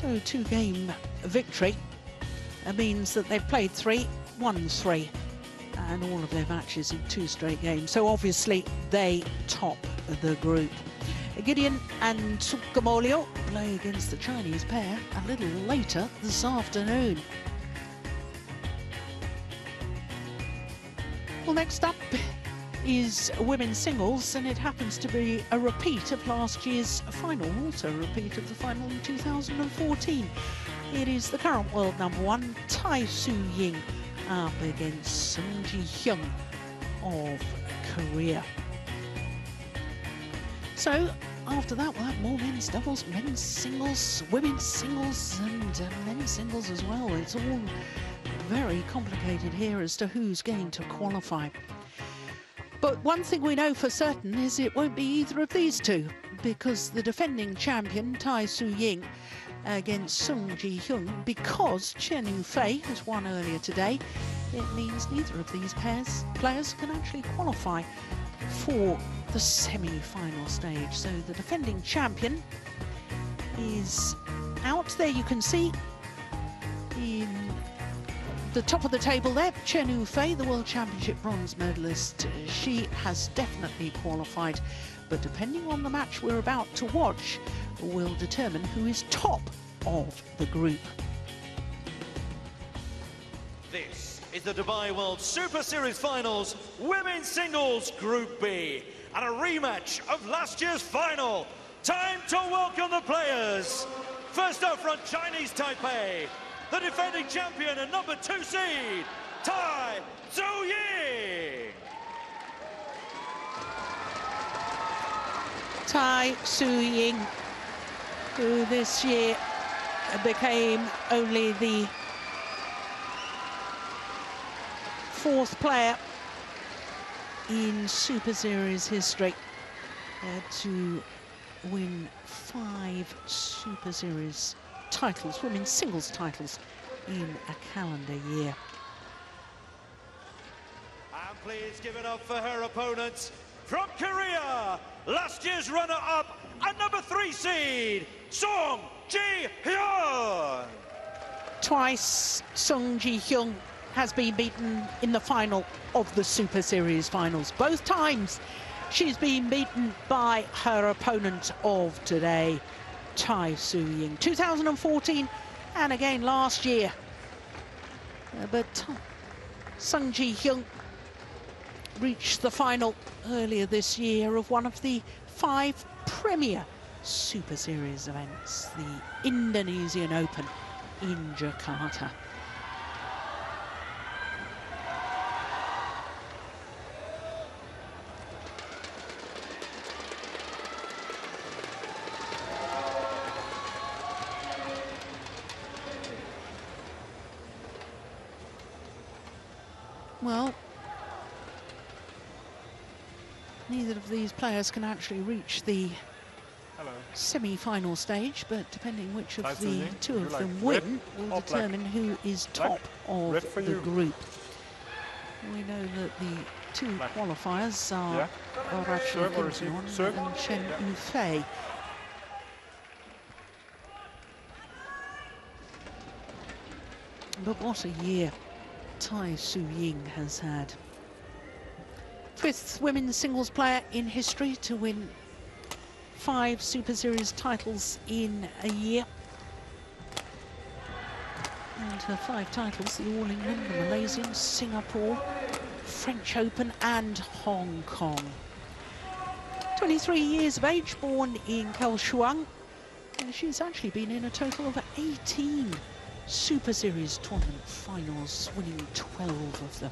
So 2-game victory means that they've played 3, won 3, and all of their matches in 2 straight games. So obviously they top the group. Gideon and Tsukamolio play against the Chinese pair a little later this afternoon. Well, next up is women's singles, and it happens to be a repeat of last year's final, also a repeat of the final in 2014. It is the current world #1, Tai Tzu Ying, up against Hyun of Korea. So after that, we'll have more men's doubles, men's singles, women's singles, and men's singles as well. It's all very complicated here as to who's going to qualify. But one thing we know for certain is it won't be either of these two, because the defending champion, Tai Tzu Ying, against Sung Ji-hyun, because Chen Yufei has won earlier today, it means neither of these players can actually qualify for the semi-final stage. So the defending champion is out. There you can see in the top of the table there, Chen Yufei, the World Championship bronze medalist. She has definitely qualified, but depending on the match we're about to watch will determine who is top of the group. This is the Dubai World Super Series Finals Women's Singles Group B, and a rematch of last year's final. Time to welcome the players. First up from Chinese Taipei, the defending champion and #2 seed, Tai Tzu Ying. Tai Tzu Ying, who this year became only the 4th player in Super Series history to win 5 Super Series titles, women's singles titles, in a calendar year. And please give it up for her opponents from Korea, last year's runner-up and #3 seed, Sung Ji-hyun. Twice Sung Ji-hyun has been beaten in the final of the Super Series finals. Both times she's been beaten by her opponent of today, Tai Tzu Ying. 2014 and again last year. But Sung Ji-hyun reached the final earlier this year of one of the 5 premier Super Series events, the Indonesian Open in Jakarta. Well, neither of these players can actually reach the semi-final stage, but depending which of the two of them win will determine who is top of the group. We know that the 2 qualifiers are Hyun and Chen Yufei. But what a year Tai Tzu Ying has had. 5th women's singles player in history to win 5 Super Series titles in a year. And her 5 titles, the All England, the Malaysian, Singapore, French Open and Hong Kong. 23 years of age, born in Kaohsiung, and she's actually been in a total of 18 Super Series tournament finals, winning 12 of them.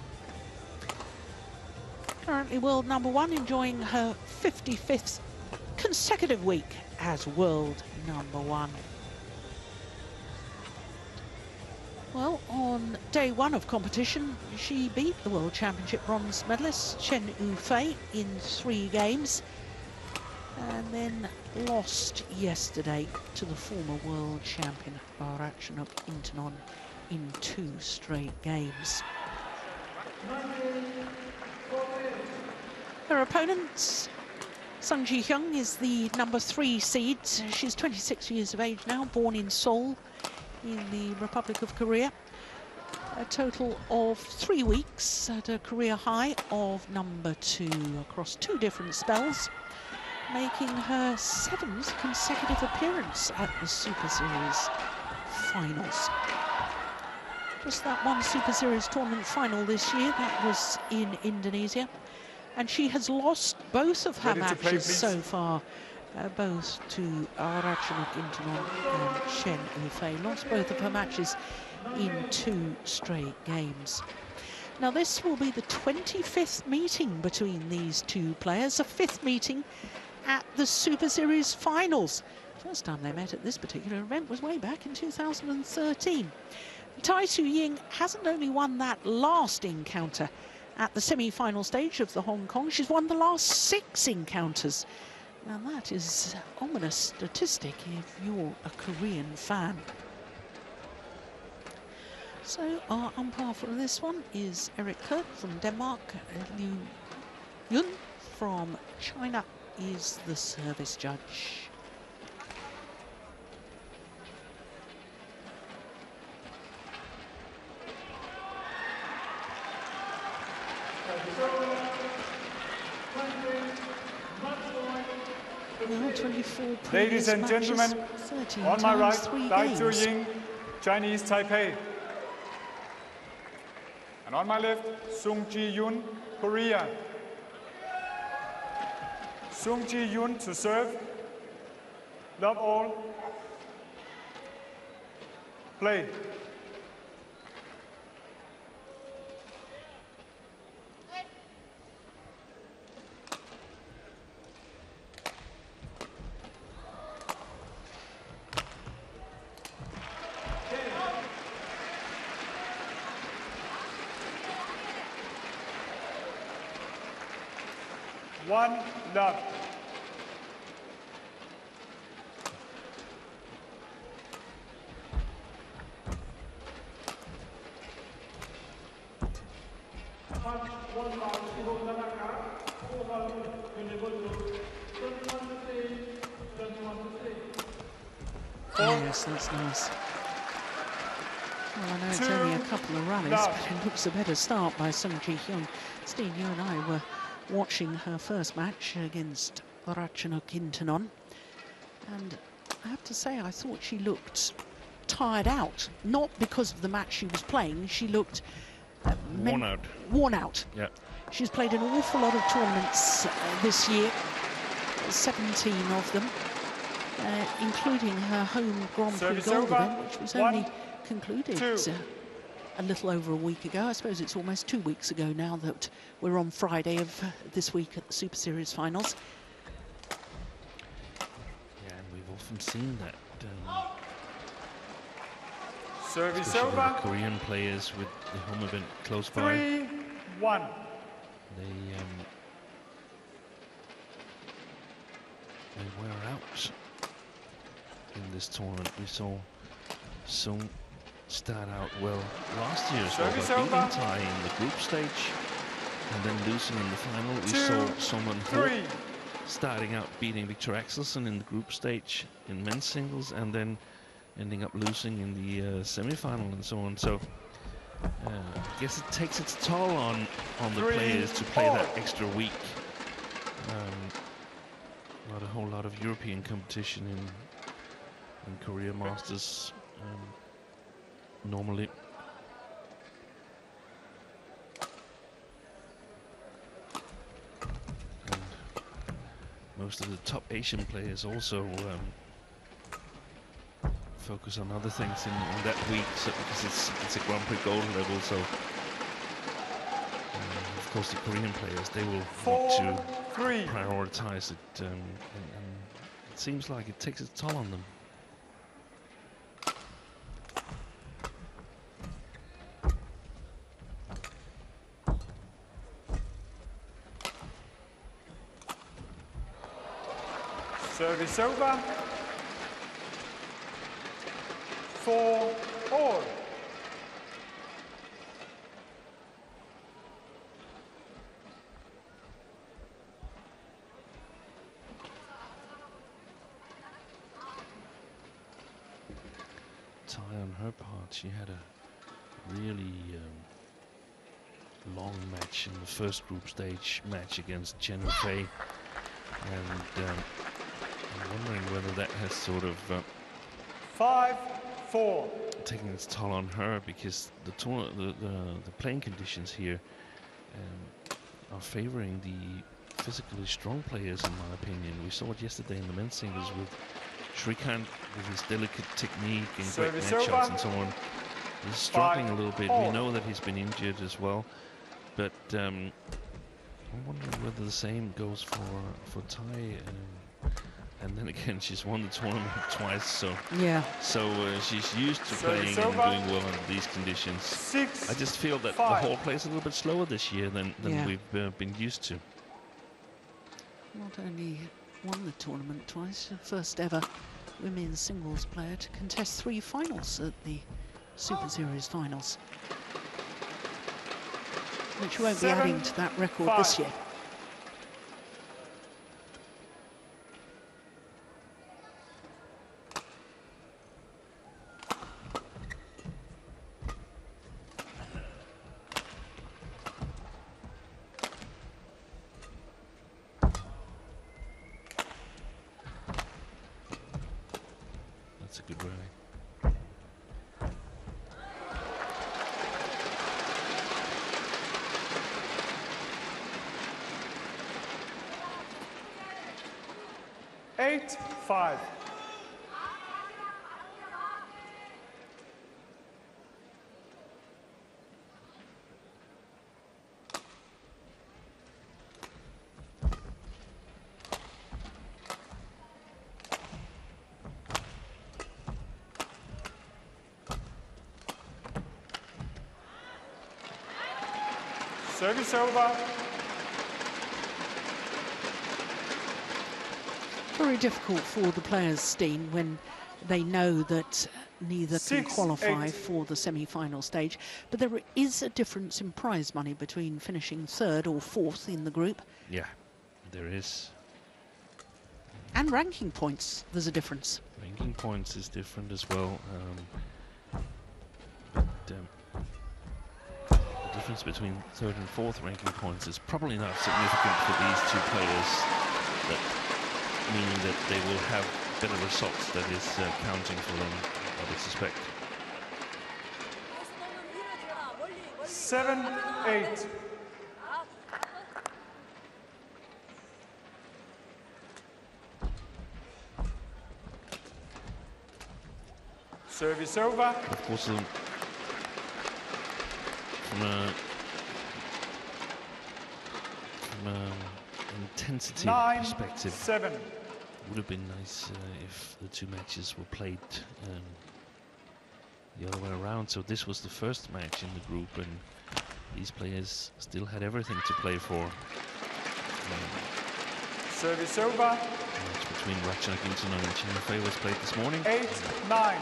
Currently world #1, enjoying her 55th consecutive week as world #1. Well, on day 1 of competition, she beat the World Championship bronze medalist Chen Yufei in 3 games, and then lost yesterday to the former world champion Ratchanok Intanon in 2 straight games. Her opponents Hyun is the number 3 seed. She's 26 years of age now, born in Seoul in the Republic of Korea. A total of 3 weeks at a career high of number 2 across 2 different spells, making her 7th consecutive appearance at the Super Series finals. Just that one Super Series tournament final this year, that was in Indonesia. And she has lost both of her matches so far, both to Ratchanok Intanon and Chen Yufei. Lost both of her matches in 2 straight games. Now this will be the 25th meeting between these 2 players, a 5th meeting at the Super Series finals. First time they met at this particular event was way back in 2013. Tai Tzu Ying hasn't only won that last encounter at the semi-final stage of the Hong Kong, she's won the last 6 encounters. Now that is an ominous statistic if you're a Korean fan. So our umpire for this one is Eric Kurt from Denmark. Hyun from China is the service judge. Now 24 ladies and gentlemen, on my right, Tai Tzu Ying, Chinese Taipei. And on my left, Sung Ji-Yoon, Korea. Sung Ji-Yoon to serve. Love all. Play. One love. Yes, that's nice. Well, I know it's only a couple of rallies, but it looks a better start by Sung Ji-Hyun. Steve, you and I were watching her first match against Ratchanok Intanon, and I have to say I thought she looked tired out, not because of the match she was playing. She looked worn out. Yeah, she's played an awful lot of tournaments this year, 17 of them, including her home Grand Prix Gold event, which was only concluded a little over a week ago. I suppose it's almost 2 weeks ago now that we're on Friday of this week at the Super Series finals. Yeah, and we've often seen that. Service over. over. Korean players with the home event close by. 3-1. They wear out in this tournament. We saw Sung start out well last year as well, by beating Tai in the group stage and then losing in the final. We saw someone starting out beating Victor Axelsen in the group stage in men's singles and then ending up losing in the semi-final and so on. So I guess it takes its toll on the players to play that extra week. Not a whole lot of European competition in Korea Masters normally. And most of the top Asian players also focus on other things in that week, so because it's a Grand Prix Gold level. So of course the Korean players, they will want to prioritize it, and it seems like it takes its toll on them. Service over. 4-all. on her part. She had a really long match in the first group stage match against Chen Fei, and I'm wondering whether that has sort of 5-4 taking its toll on her, because the playing conditions here are favoring the physically strong players, in my opinion. We saw it yesterday in the men's singles with Shrikant, with his delicate technique and great net shots and so on. He's struggling a little bit. We know that he's been injured as well, but I'm wondering whether the same goes for Tai. And then again, she's won the tournament twice, so yeah. So she's used to playing and doing well under these conditions. I just feel that the whole plays a little bit slower this year than we've been used to. Not only won the tournament twice, the first ever women's singles player to contest 3 finals at the Super Series finals, which won't be adding to that record this year. That's a good rally. 8-5. Service over. Very difficult for the players, Steen, when they know that neither can qualify for the semi-final stage. But there is a difference in prize money between finishing 3rd or 4th in the group. Yeah, there is. And ranking points, there's a difference. Ranking points is different as well. The difference between 3rd and 4th ranking points is probably not significant for these 2 players, meaning that they will have better results. That is counting for them, I would suspect. 7-8. Service over. Of course, from an intensity perspective, 9-7. would have been nice if the 2 matches were played the other way around. So this was the first match in the group, and these players still had everything to play for. Service over. The match between Ratchanok Intanon and Chen Fei was played this morning. 8-9.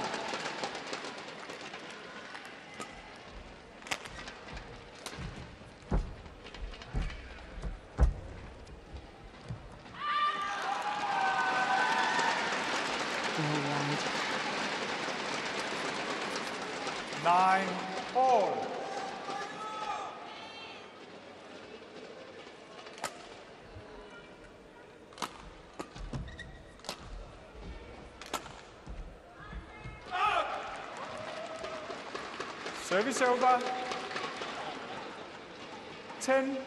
Service over. 10-9.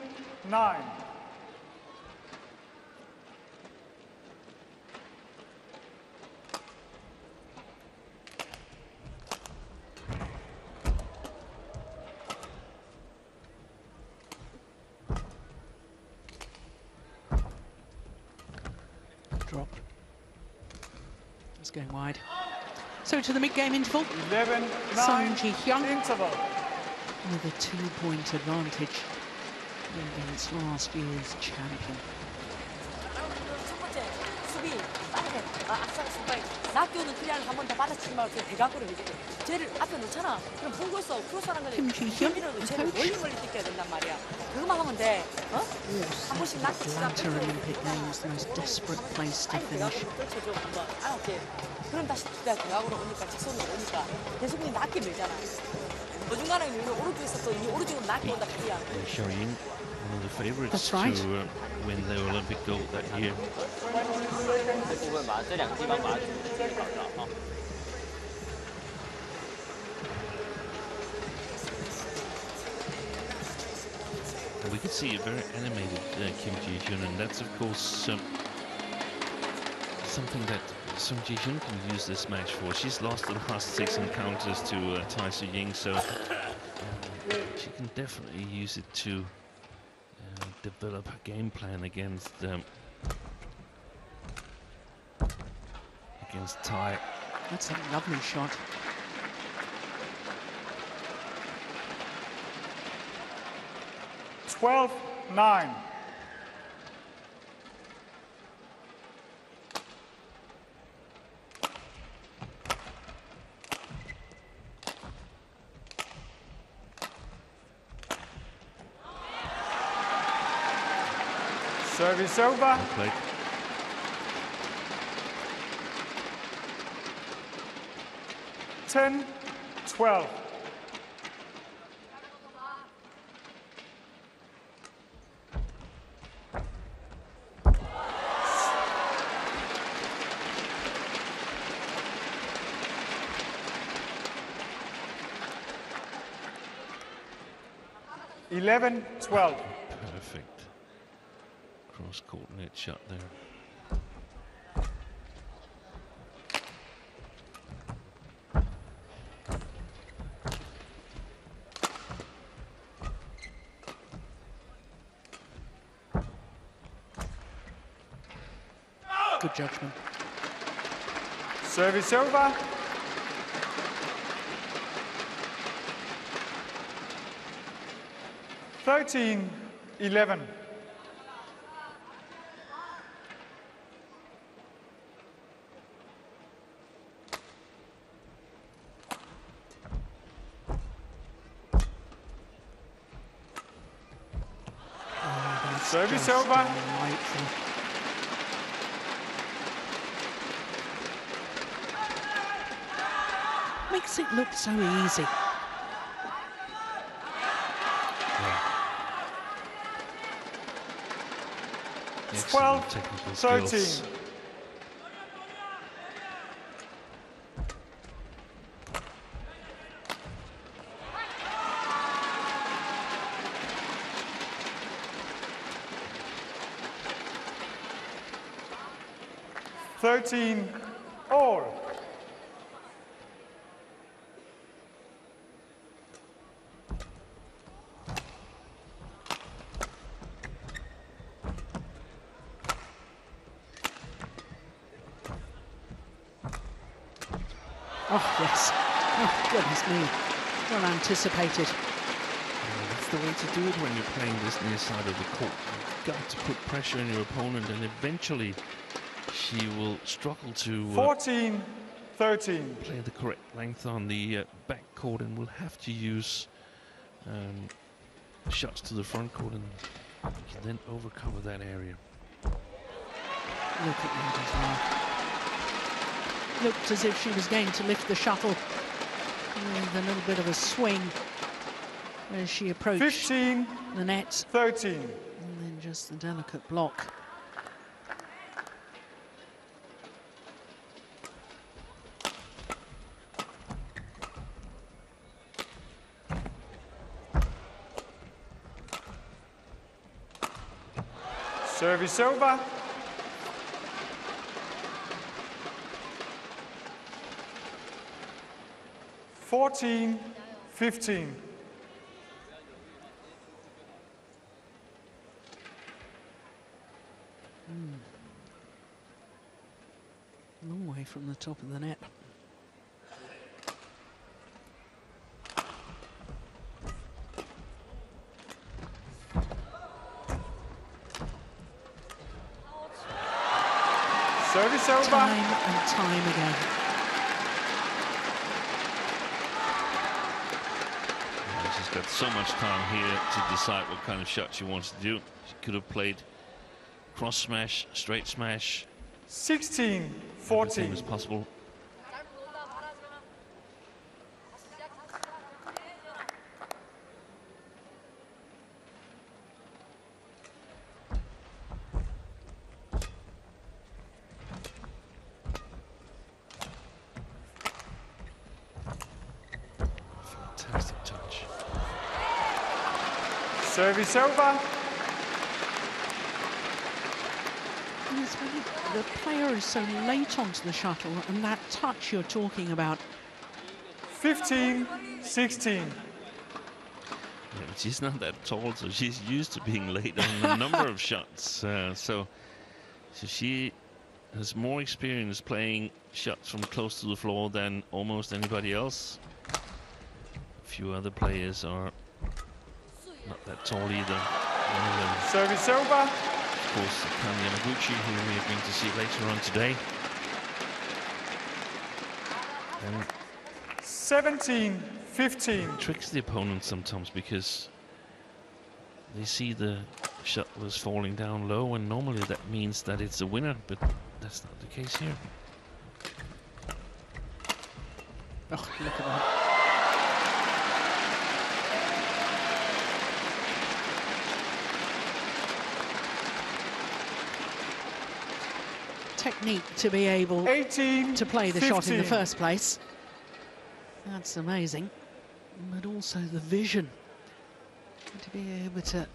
Drop. It's going wide. So to the mid-game interval. 11-9 Hyun interval. with a 2-point advantage against last year's champion. 이렇게 아싸 순간에 낚여오는 크리아를 한 번 더 받아치지 말고 대각으로 해주고 쟤를 앞에 놓잖아. 그럼 홈거서 크로스하는 거지. 힘이라도 쟤를 멀리 뛰게 된단 말이야. 그것만 하면 돼. 어? 한 번씩 낚이치자. Winter Olympic Games, the most desperate place to finish. 떨쳐줘 한번. 알았지? 그럼 다시 대각으로 오니까 직선으로 오니까 계속 낚이 밀잖아. 어중간에 오른쪽에서 또 오른쪽으로 낚이 온다 크리아. Hyun, one of the favorites That's right. to win the Olympic gold that year. We could see a very animated Kim Ji-hyun, and that's of course something that Sung Ji-hyun can use this match for. She's lost the last 6 encounters to Tai Tzu Ying, so she can definitely use it to develop a game plan against Tai. That's a lovely shot. (12-9). Service over. Play. (10-12). (11-12). Perfect cross-court net shot there. Good judgment. Service over. (13-11). Service over. Delightful. Makes it look so easy. Excellent technical skills. 13. (13-all). Oh, yes. Oh, goodness me. Well anticipated. That's the way to do it when you're playing this near side of the court. You've got to put pressure on your opponent, and eventually she will struggle to 14-13. play the correct length on the back court, and will have to use shots to the front court, and can then overcover that area. Look at that as well. Looked as if she was going to lift the shuttle with a little bit of a swing as she approached the net. 15-13. And then just the delicate block. Service over. (14-15). Long way from the top of the net. Service over. Time and time again. She's got so much time here to decide what kind of shot she wants to do. She could have played cross smash, straight smash. 16-14. Everything was possible. Fantastic touch. Service over. Yes, the player is so late onto the shuttle, and that touch you're talking about. 15-16. Yeah, but she's not that tall, so she's used to being late on a number of shots. So she has more experience playing shots from close to the floor than almost anybody else. A few other players are not that tall either. One of them, Service over. of course, Kami Yamaguchi, who we are going to see later on today. And 17-15. tricks the opponent sometimes because they see the shot was falling down low, and normally that means that it's a winner, but that's not the case here. Oh, look at that. Technique to be able 18, to play the shot in the 15. first place. That's amazing. But also the vision to be able to,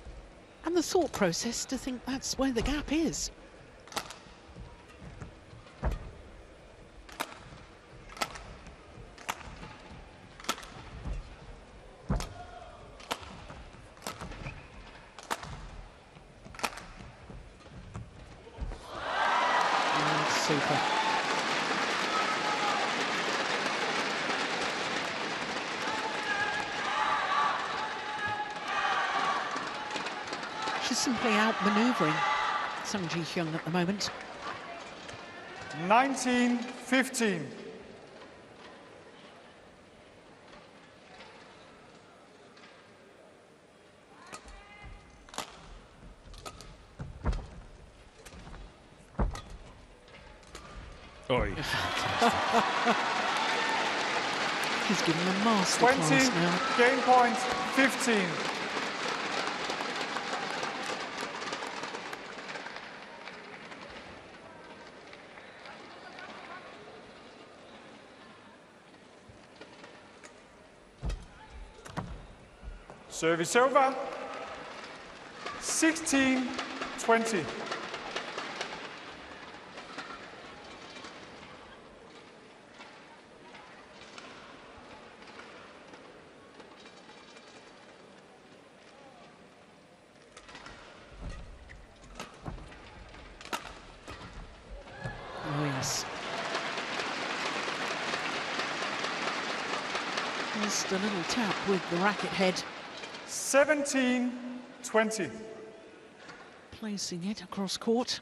and the thought process to think that's where the gap is. Super. She's simply outmaneuvering Sung Ji-hyun at the moment. 19-15. Oi. He's giving a master 20, class now. game point, 15. Service over. 16-20. Oh, yes. Just a little tap with the racket head. 17-20. Placing it across court.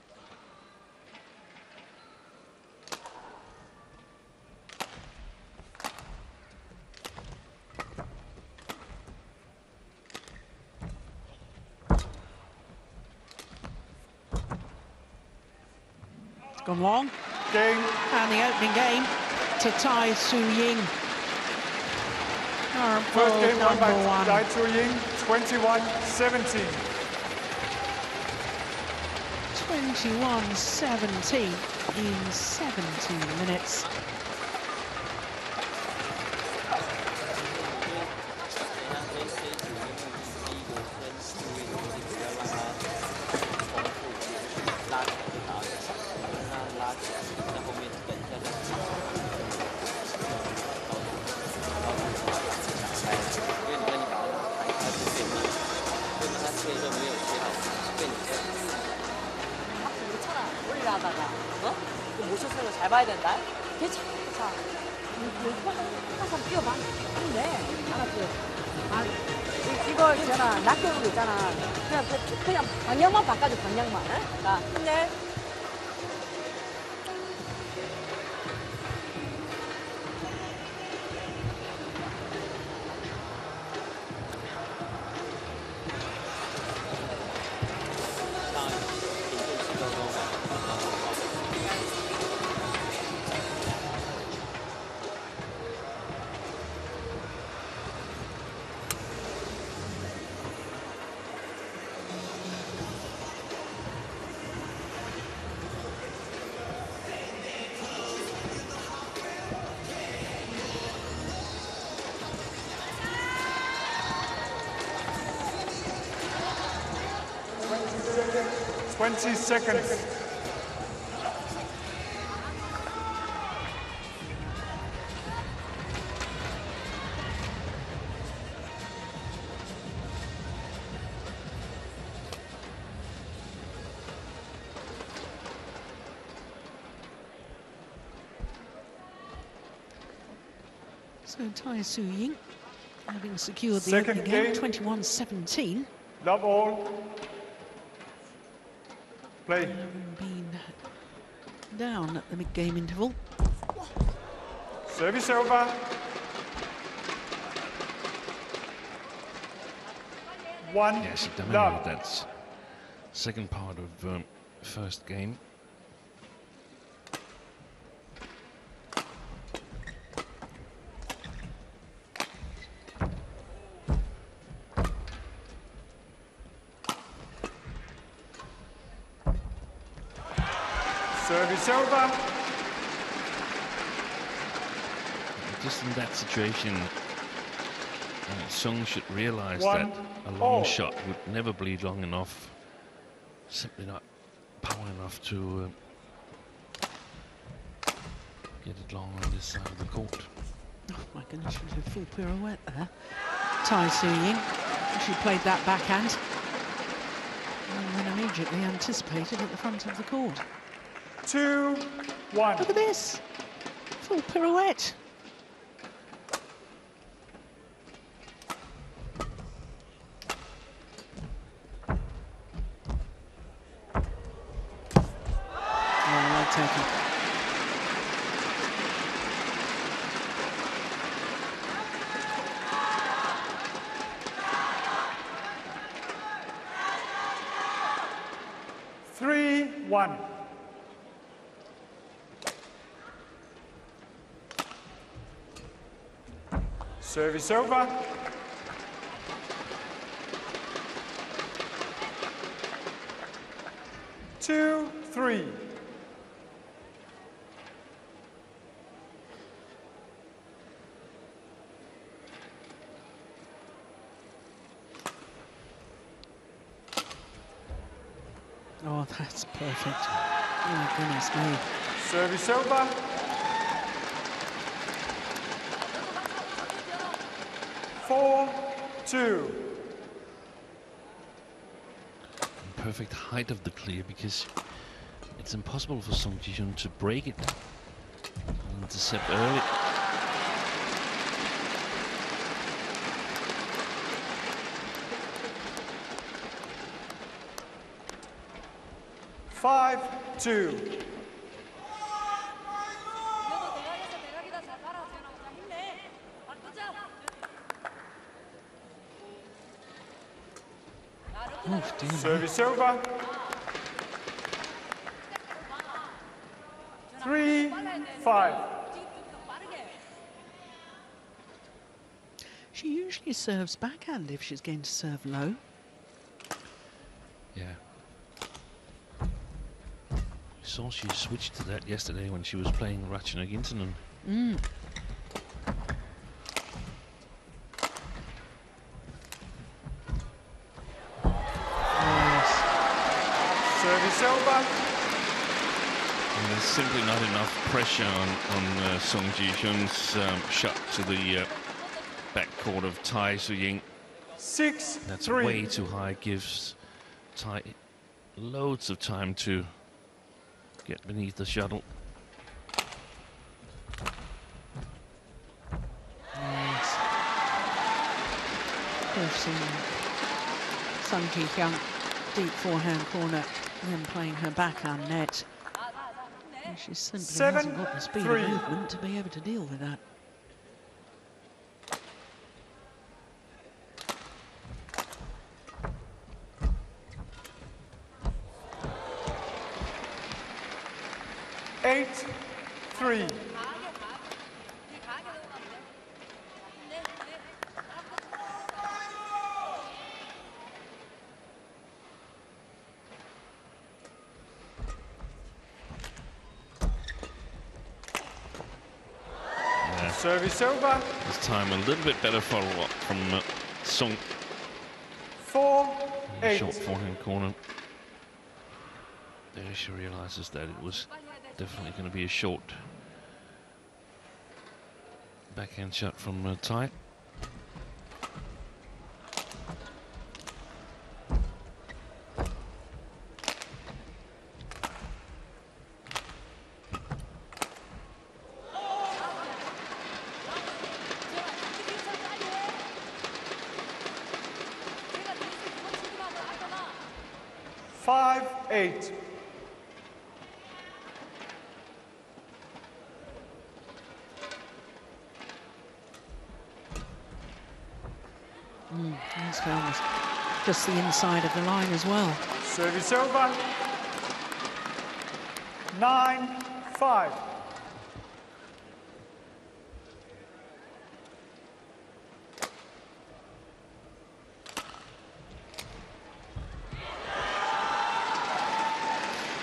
It's gone long. Game. And the opening game to Tai Tzu Ying. Our First world game won by number one. Tai Tzu Ying, 21-17. 21-17 in 17 minutes. 하다가 그 모셔서는 잘 봐야 된다. 괜찮아. 자, 한번 뛰어봐. 근데 알았지? 아, 이걸 있잖아. 낚여놓은 거 있잖아. 그냥 방향만 바꿔줘. 방향만. 자, 힘내. 20 seconds. So Tai Tzu Ying, having secured the Second opening game, game. 21-17. Love all. Play. Having been down at the mid-game interval. Service over. One. Yeah, she dominated love. that second part of first game. Service over. Just in that situation, Sung should realize One, that a long all. shot would never be long enough. Simply not power enough to get it long on this side of the court. Oh my goodness, she was a full pirouette there. Tai Tzu Ying, she played that backhand. And then immediately anticipated at the front of the court. 2-1. Look at this, full pirouette. Well taken. One. Service over. Two, three. Oh, that's perfect. Oh my goodness me. Service over. Four, two. Perfect height of the clear, because it's impossible for Sung Ji-hyun to break it and intercept early. Five, two. Oh, dear me. Service over. 3-5. She usually serves backhand if she's going to serve low. Yeah. I saw she switched to that yesterday when she was playing Ratchanok Intanon. Service over. And there's simply not enough pressure on Sung Ji-hyun's shot to the backcourt of Tai Tzu Ying. 6-3. That's way too high. Gives Tai loads of time to get beneath the shuttle. Yes. We've seen Sung Ji-hyun deep forehand corner, then playing her backhand net. And she simply hasn't got the speed of 7-3. movement to be able to deal with that. Eight, three. Service over. This time a little bit better follow-up from Sung. 4-8. Short forehand corner. There she realizes that it was definitely going to be a short backhand shot from Tai. He's found just the inside of the line as well. Service over. 9-5.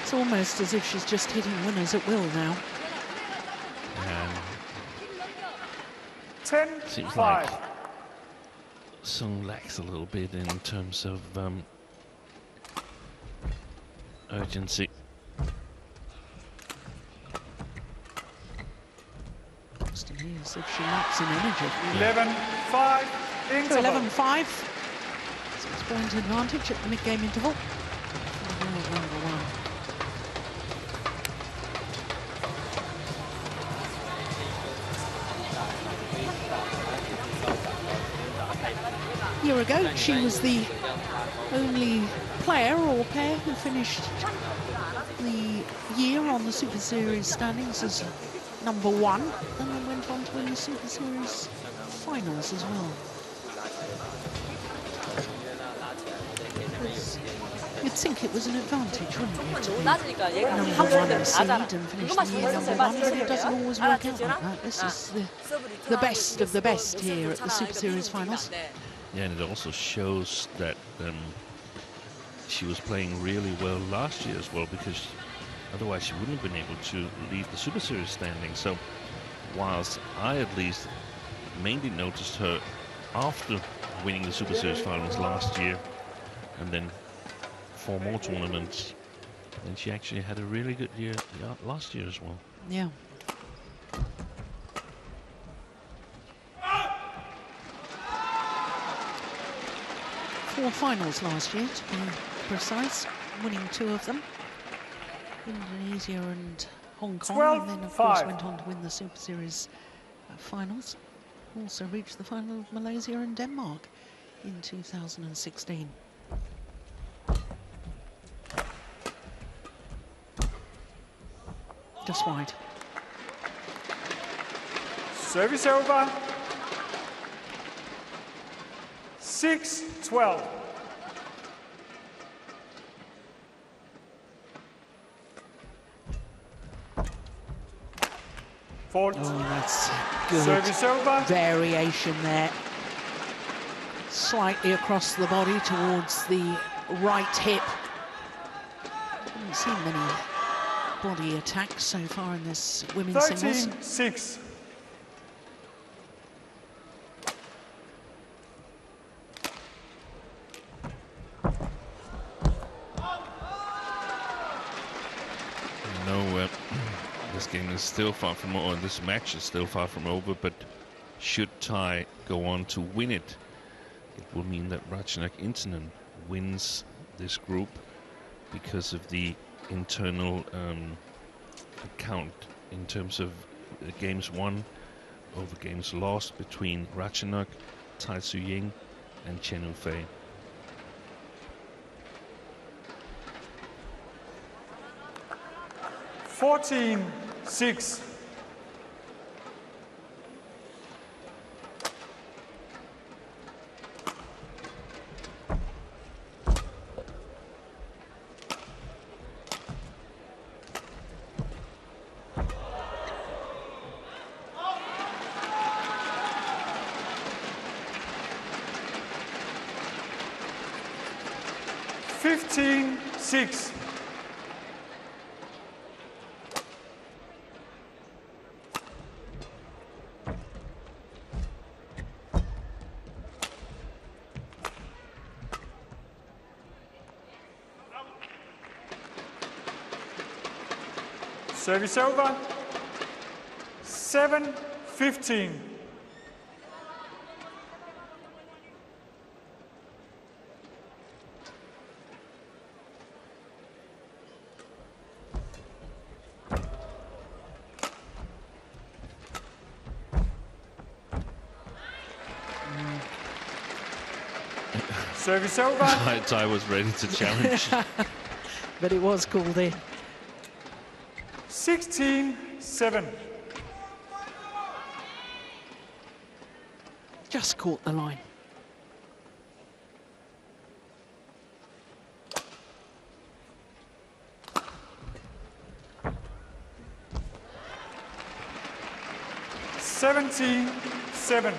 It's almost as if she's just hitting winners at will now. And 10-5. Seems like Sung lacks a little bit in terms of urgency. Looks to me as if she lacks in energy. 11-5. So 11-5. 6-point advantage at the mid-game interval. Number one. A year ago, she was the only player or pair who finished the year on the Super Series standings as number one, and then went on to win the Super Series finals as well. You'd think it was an advantage, wouldn't you, to be number one seed and finish the year number one, but it doesn't always work out like that. This is the best of the best here at the Super Series finals. Yeah, and it also shows that she was playing really well last year as well, because otherwise she wouldn't have been able to lead the Super Series standing. So whilst I at least mainly noticed her after winning the Super Series finals last year and then 4 more tournaments, and she actually had a really good year last year as well. Yeah. Four finals last year, to be precise, winning 2 of them. Indonesia and Hong Kong, and then of course went on to win the Super Series finals. Also reached the final of Malaysia and Denmark in 2016. Just wide. Service over. 6-12. Oh, that's good. Service over. Variation there. Slightly across the body towards the right hip. Haven't seen many body attacks so far in this women's singles. 13-6. This game is still far from over, this match is still far from over, but should Tai go on to win it, it will mean that Ratchanok Intanon wins this group because of the internal account in terms of games won over games lost between Ratchanok, Tai Tzu Ying and Chen Yufei. $14-6. $15-6. Service over. 7-15. Service over. Tai was ready to challenge. But it was called in. 16-7. Just caught the line. Seven.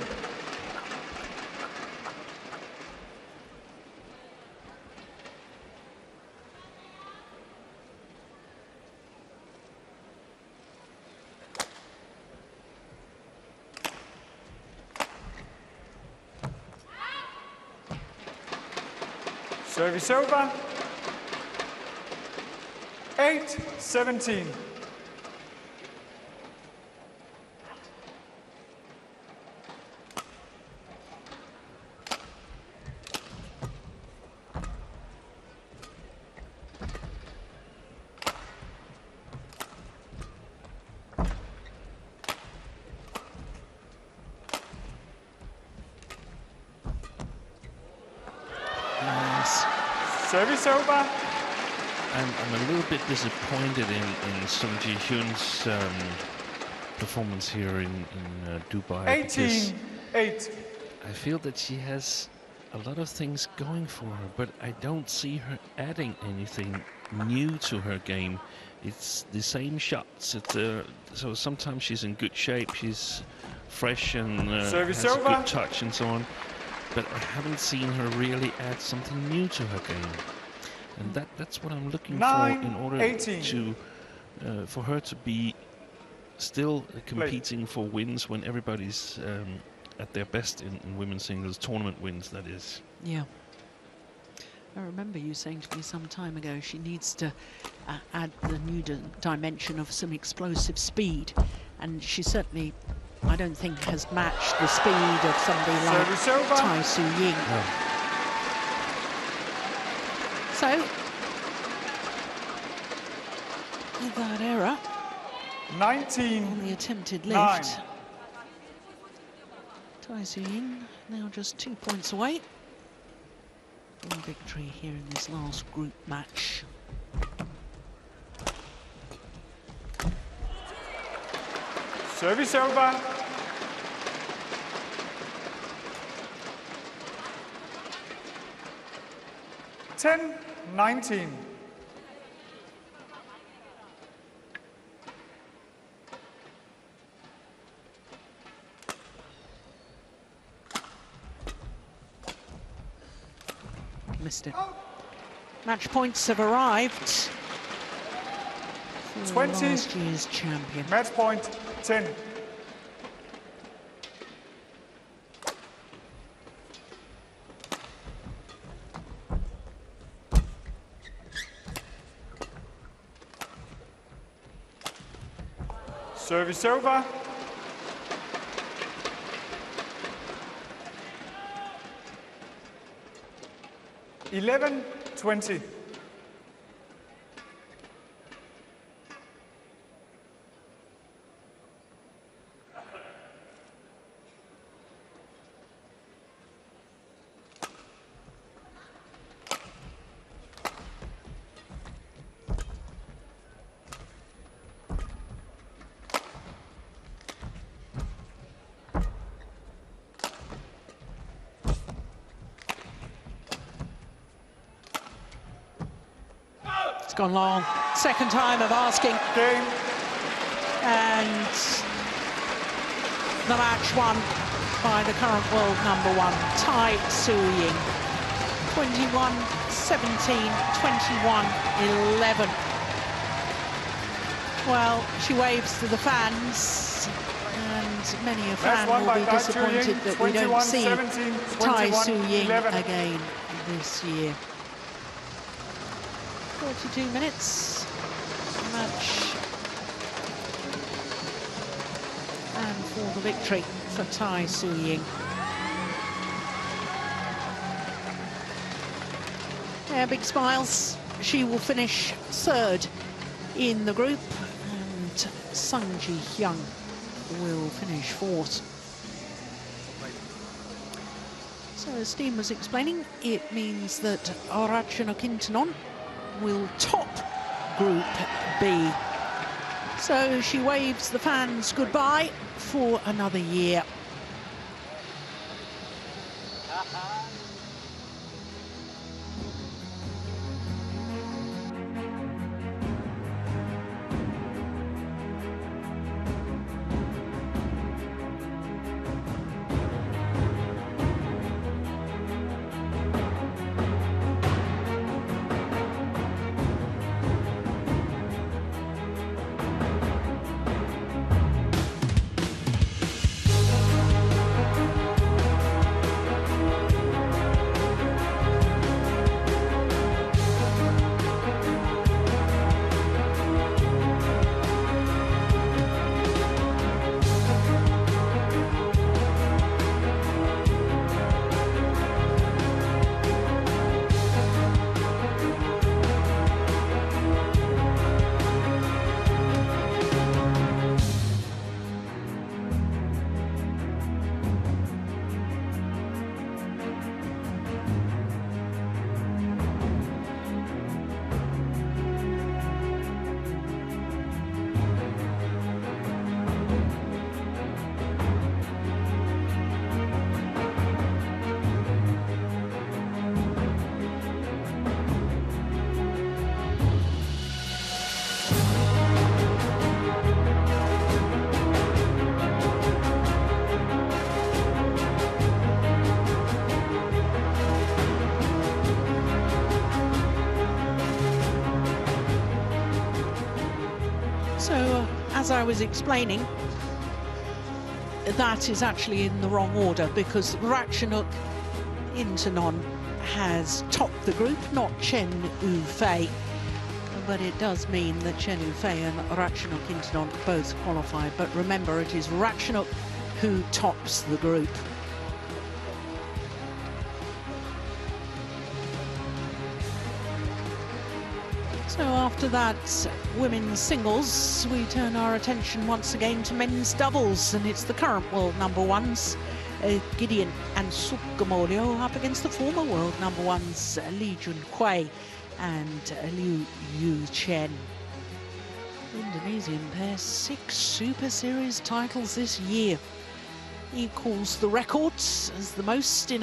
Service over. 8-17. Service over. I'm a little bit disappointed in Sung Ji Hyun's performance here in Dubai. 18-8. I feel that she has a lot of things going for her, but I don't see her adding anything new to her game. It's the same shots. So sometimes she's in good shape, she's fresh and has a good touch and so on. But I haven't seen her really add something new to her game, and that's what I'm looking for in order 18. to for her to be still competing for wins when everybody's at their best in women's singles, tournament wins, that is. Yeah. I remember you saying to me some time ago she needs to add the new dimension of some explosive speed, and she certainly, I don't think, has matched the speed of somebody like Tai Tzu Ying. No. So, with that error, 19 on the attempted lift, Tai Tzu Ying now just 2 points away from victory here in this last group match. Service over. 10-19. Missed it. Match points have arrived. 20. Last year's champion. Match point 10. Service over. Eleven 20. It's gone long. Second time of asking. Game. And the match won by the current world #1, Tai Tzu Ying. 21-17, 21-11. Well, she waves to the fans, and many a fan will be disappointed that we don't see Tai Tzu Ying again this year. 42 minutes. Match for the victory for Tai Tzu Ying. Yeah, big smiles. She will finish third in the group, and Hyun will finish fourth. So as Dean was explaining, it means that Arachana Kintanon will top Group B. So she waves the fans goodbye for another year. So, as I was explaining, that is actually in the wrong order, because Ratchanuk Intanon has topped the group, not Chen Yu-Fei. But it does mean that Chen Yu-Fei and Ratchanuk Intanon both qualify. But remember, it is Ratchanuk who tops the group. So after that women's singles, we turn our attention once again to men's doubles, and it's the current world number ones, Gideon and Sukamolio, up against the former world number ones, Lee Junhui and Liu Yu Chen. Indonesian pair, 6 Super Series titles this year. Equals the records as the most in a